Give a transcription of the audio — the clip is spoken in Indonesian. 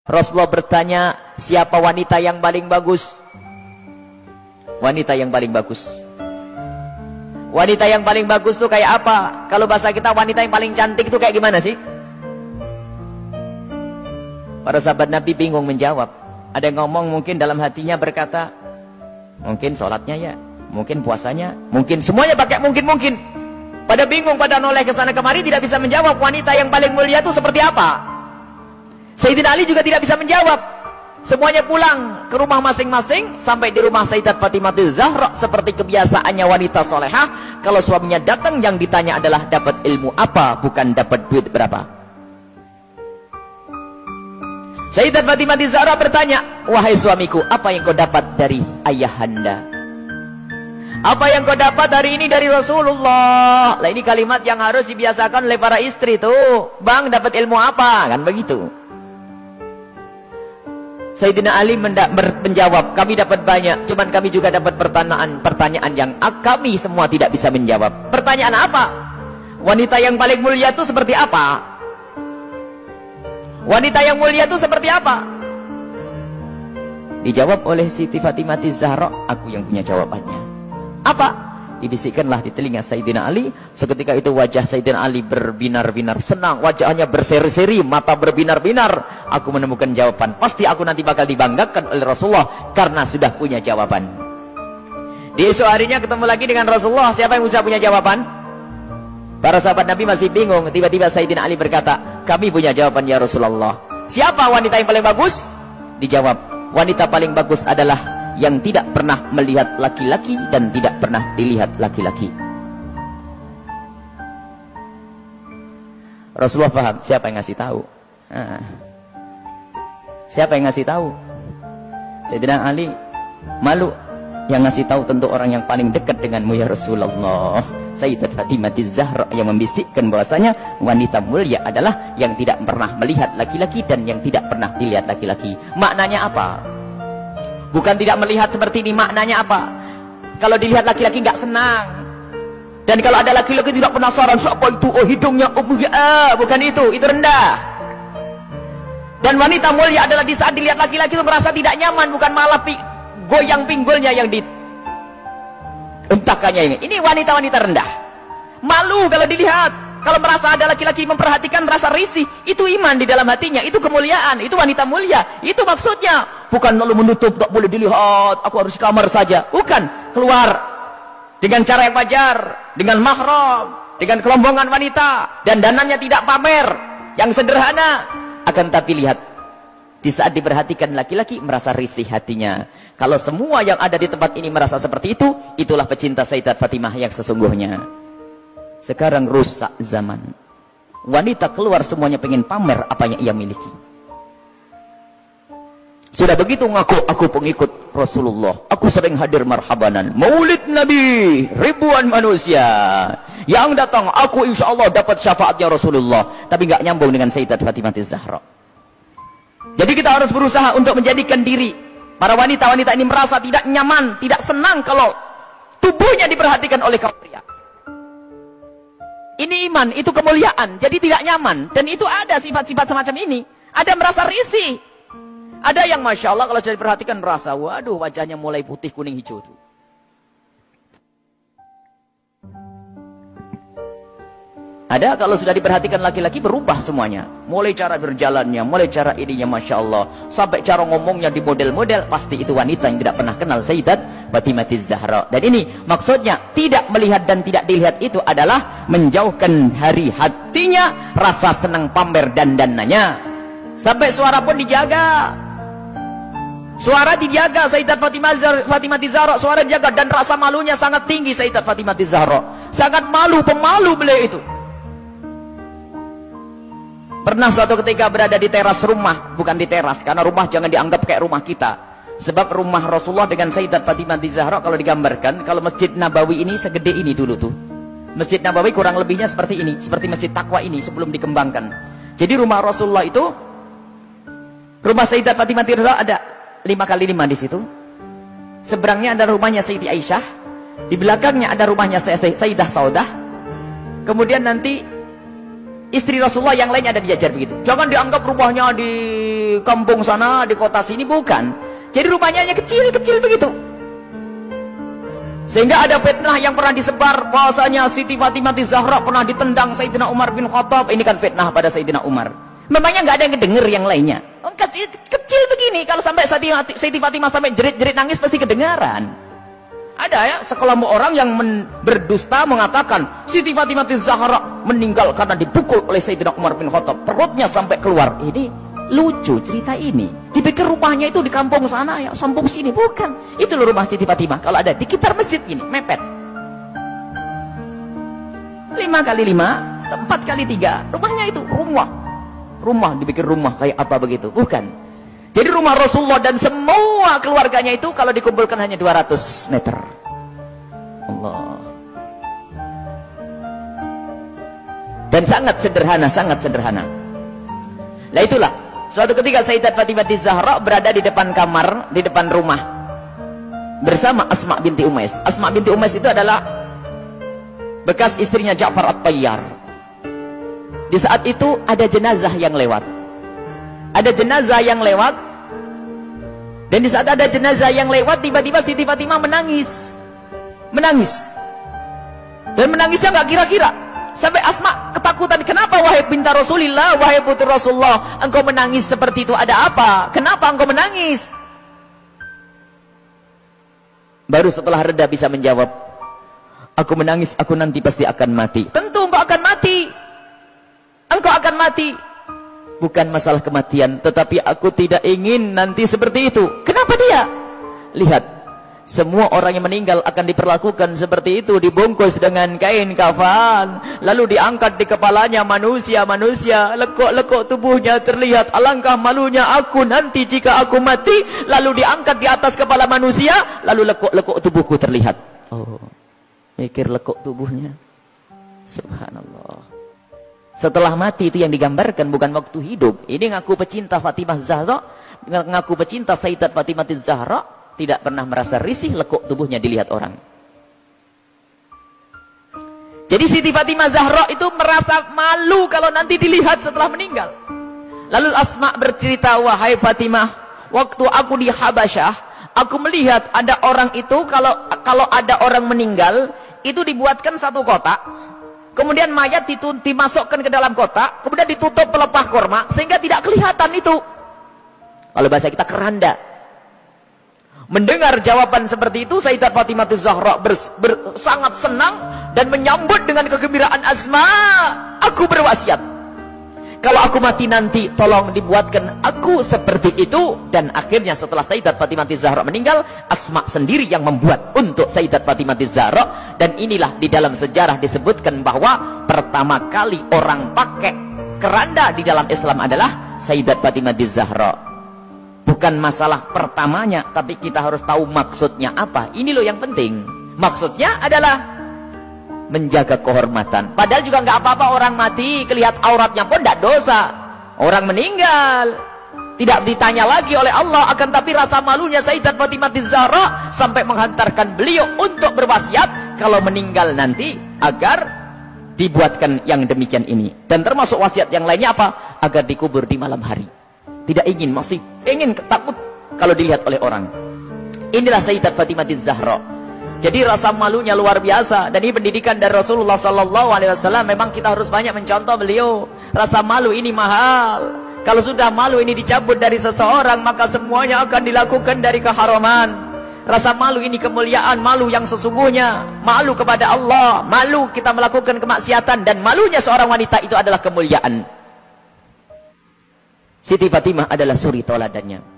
Rasulullah bertanya, siapa wanita yang paling bagus? Wanita yang paling bagus. Wanita yang paling bagus itu kayak apa? Kalau bahasa kita, wanita yang paling cantik itu kayak gimana sih? Para sahabat Nabi bingung menjawab. Ada yang ngomong mungkin dalam hatinya berkata, mungkin sholatnya ya, mungkin puasanya, mungkin semuanya pakai mungkin. Pada bingung, pada noleh ke sana kemari, tidak bisa menjawab wanita yang paling mulia itu seperti apa. Sayyidina Ali juga tidak bisa menjawab. Semuanya pulang ke rumah masing-masing. Sampai di rumah Sayyidat Fatimah Zahra, seperti kebiasaannya wanita solehah, kalau suaminya datang yang ditanya adalah dapat ilmu apa, bukan dapat duit berapa. Sayyidat Fatimah Zahra bertanya, wahai suamiku, apa yang kau dapat dari ayahanda? Apa yang kau dapat hari ini dari Rasulullah? Lah, ini kalimat yang harus dibiasakan oleh para istri tuh. Bang, dapat ilmu apa? Kan begitu. Sayyidina Ali menjawab, kami dapat banyak, cuman kami juga dapat pertanyaan yang kami semua tidak bisa menjawab. Pertanyaan apa? Wanita yang paling mulia itu seperti apa? Wanita yang mulia itu seperti apa? Dijawab oleh Siti Fatimah Zahra, aku yang punya jawabannya. Apa? Dibisikkanlah di telinga Sayyidina Ali. Seketika itu wajah Sayyidina Ali berbinar-binar senang, wajahnya berseri-seri, mata berbinar-binar. Aku menemukan jawaban. Pasti aku nanti bakal dibanggakan oleh Rasulullah karena sudah punya jawaban. Di esok harinya ketemu lagi dengan Rasulullah. Siapa yang sudah punya jawaban? Para sahabat Nabi masih bingung. Tiba-tiba Sayyidina Ali berkata, kami punya jawaban ya Rasulullah. Siapa wanita yang paling bagus? Dijawab, wanita paling bagus adalah yang tidak pernah melihat laki-laki dan tidak pernah dilihat laki-laki. Rasulullah paham siapa yang ngasih tahu. Siapa yang ngasih tahu? Sayyidina Ali malu. Yang ngasih tahu tentu orang yang paling dekat denganmu ya Rasulullah. Sayyidat Fatimah Zahra yang membisikkan bahwasanya wanita mulia adalah yang tidak pernah melihat laki-laki dan yang tidak pernah dilihat laki-laki. Maknanya apa? Bukan tidak melihat seperti ini, maknanya apa? Kalau dilihat laki-laki nggak senang. Dan kalau ada laki-laki tidak penasaran, siapa itu? Oh, hidungnya, oh ya, bukan itu rendah. Dan wanita mulia adalah di saat dilihat laki-laki itu merasa tidak nyaman, bukan malah goyang pinggulnya yang dientakannya ini. Ini wanita-wanita rendah. Malu kalau dilihat. Kalau merasa ada laki-laki memperhatikan, rasa risih, itu iman di dalam hatinya, itu kemuliaan, itu wanita mulia, itu maksudnya. Bukan lalu menutup, tak boleh dilihat, aku harus kamar saja. Bukan, keluar dengan cara yang wajar, dengan mahram, dengan kelombongan wanita, dan danannya tidak pamer, yang sederhana. Akan tapi lihat, di saat diperhatikan laki-laki merasa risih hatinya. Kalau semua yang ada di tempat ini merasa seperti itu, itulah pecinta Sayyidat Fatimah yang sesungguhnya. Sekarang rusak zaman. Wanita keluar semuanya pengen pamer apa yang ia miliki. Sudah begitu ngaku, aku pengikut Rasulullah. Aku sering hadir marhabanan. Maulid Nabi, ribuan manusia yang datang. Aku insya Allah dapat syafaatnya Rasulullah. Tapi nggak nyambung dengan Sayyidat Fatimah Zahra. Jadi kita harus berusaha untuk menjadikan diri para wanita-wanita ini merasa tidak nyaman, tidak senang kalau tubuhnya diperhatikan oleh kaum pria. Ini iman, itu kemuliaan. Jadi tidak nyaman. Dan itu ada sifat-sifat semacam ini. Ada merasa risih. Ada yang Masya Allah kalau sudah diperhatikan merasa, waduh wajahnya mulai putih, kuning, hijau tuh. Ada kalau sudah diperhatikan laki-laki berubah semuanya. Mulai cara berjalannya, mulai cara ininya Masya Allah. Sampai cara ngomongnya di model-model. Pasti itu wanita yang tidak pernah kenal Sayyidat Fatimah Zahra. Dan ini maksudnya tidak melihat dan tidak dilihat itu adalah menjauhkan hari hatinya rasa senang pamer dan dananya. Sampai suara pun dijaga. Suara dijaga Sayyidat Fatimah Zahra, suara dijaga dan rasa malunya sangat tinggi Sayyidat Fatimah Zahra. Sangat malu, pemalu beliau itu. Pernah suatu ketika berada di teras rumah, bukan di teras, karena rumah jangan dianggap kayak rumah kita. Sebab rumah Rasulullah dengan Sayyidat Fatimah Zahra kalau digambarkan, kalau Masjid Nabawi ini segede ini dulu tuh. Masjid Nabawi kurang lebihnya seperti ini, seperti Masjid Taqwa ini sebelum dikembangkan. Jadi rumah Rasulullah itu, rumah Sayyidat Fatimah Zahra ada 5x5 di situ. Seberangnya ada rumahnya Sayyidi Aisyah, di belakangnya ada rumahnya Sayyidah Saudah. Kemudian nanti istri Rasulullah yang lainnya ada diajar begitu. Jangan dianggap rumahnya di kampung sana, di kota sini, bukan. Jadi rumahnya hanya kecil-kecil begitu. Sehingga ada fitnah yang pernah disebar bahwasanya Siti Fatimah Zahra pernah ditendang Sayyidina Umar bin Khattab. Ini kan fitnah pada Sayyidina Umar. Memangnya nggak ada yang kedenger yang lainnya. Kecil begini, kalau sampai Siti Fatimah sampai jerit-jerit nangis pasti kedengaran. Ada ya sekelompok orang yang berdusta mengatakan Siti Fatimah Zahra meninggal karena dipukul oleh Sayyidina Umar bin Khattab, perutnya sampai keluar. Ini lucu cerita ini. Dipikir rumahnya itu di kampung sana ya, kampung sini, bukan. Itu loh rumah Siti Fatimah. Kalau ada di sekitar masjid gini, mepet. 5 kali 5, 4 kali 3, rumahnya itu rumah dipikir rumah kayak apa begitu, bukan. Jadi rumah Rasulullah dan semua keluarganya itu kalau dikumpulkan hanya 200 meter. Allah. Dan sangat sederhana. Nah itulah, suatu ketika Sayyidat Fatimah Zahra berada di depan kamar, di depan rumah bersama Asma binti Umais. Asma binti Umais itu adalah bekas istrinya Ja'far At-Tayyar. Di saat itu ada jenazah yang lewat. Dan di saat ada jenazah yang lewat, tiba-tiba Siti Fatimah menangis. Dan menangisnya nggak kira-kira. Sampai Asma ketakutan. Kenapa wahai binti Rasulillah, wahai putri Rasulullah, engkau menangis seperti itu, ada apa? Kenapa engkau menangis? Baru setelah reda bisa menjawab, aku menangis, aku nanti pasti akan mati. Tentu engkau akan mati. Engkau akan mati. Bukan masalah kematian, tetapi aku tidak ingin nanti seperti itu. Kenapa dia? Lihat, semua orang yang meninggal akan diperlakukan seperti itu, dibungkus dengan kain kafan, lalu diangkat di kepalanya manusia, lekuk-lekuk tubuhnya terlihat. Alangkah malunya aku nanti jika aku mati, lalu diangkat di atas kepala manusia, lalu lekuk-lekuk tubuhku terlihat. Oh, mikir lekuk tubuhnya. Subhanallah. Setelah mati itu yang digambarkan, bukan waktu hidup. Ini ngaku pecinta Fatimah Zahra, ngaku pecinta Sayyidat Fatimah Zahra, tidak pernah merasa risih lekuk tubuhnya dilihat orang. Jadi Siti Fatimah Zahra itu merasa malu kalau nanti dilihat setelah meninggal. Lalu Asma bercerita, wahai Fatimah, waktu aku di Habasyah, aku melihat ada orang itu, kalau ada orang meninggal, itu dibuatkan satu kotak. Kemudian mayat dimasukkan ke dalam kotak, kemudian ditutup pelepah korma, sehingga tidak kelihatan itu. Kalau bahasa kita keranda. Mendengar jawaban seperti itu, Sayyidat Fatimah Zahra sangat senang dan menyambut dengan kegembiraan. Asma, aku berwasiat, kalau aku mati nanti, tolong dibuatkan aku seperti itu. Dan akhirnya setelah Sayyidat Fatimah Zahra meninggal, Asma sendiri yang membuat untuk Sayyidat Fatimah Zahra. Dan inilah di dalam sejarah disebutkan bahwa pertama kali orang pakai keranda di dalam Islam adalah Sayyidat Fatimah Zahra. Bukan masalah pertamanya, tapi kita harus tahu maksudnya apa. Ini loh yang penting. Maksudnya adalah menjaga kehormatan. Padahal juga nggak apa-apa orang mati, kelihatan auratnya pun tidak dosa. Orang meninggal tidak ditanya lagi oleh Allah. Akan tapi rasa malunya Sayyidat Fatimah Zahra sampai menghantarkan beliau untuk berwasiat kalau meninggal nanti agar dibuatkan yang demikian ini. Dan termasuk wasiat yang lainnya apa? Agar dikubur di malam hari. Tidak ingin, masih ingin, takut kalau dilihat oleh orang. Inilah Sayyidat Fatimah Zahra. Jadi rasa malunya luar biasa. Dan ini pendidikan dari Rasulullah SAW. Memang kita harus banyak mencontoh beliau. Rasa malu ini mahal. Kalau sudah malu ini dicabut dari seseorang, maka semuanya akan dilakukan dari keharaman. Rasa malu ini kemuliaan, malu yang sesungguhnya. Malu kepada Allah, malu kita melakukan kemaksiatan. Dan malunya seorang wanita itu adalah kemuliaan. Siti Fatimah adalah suri toladannya.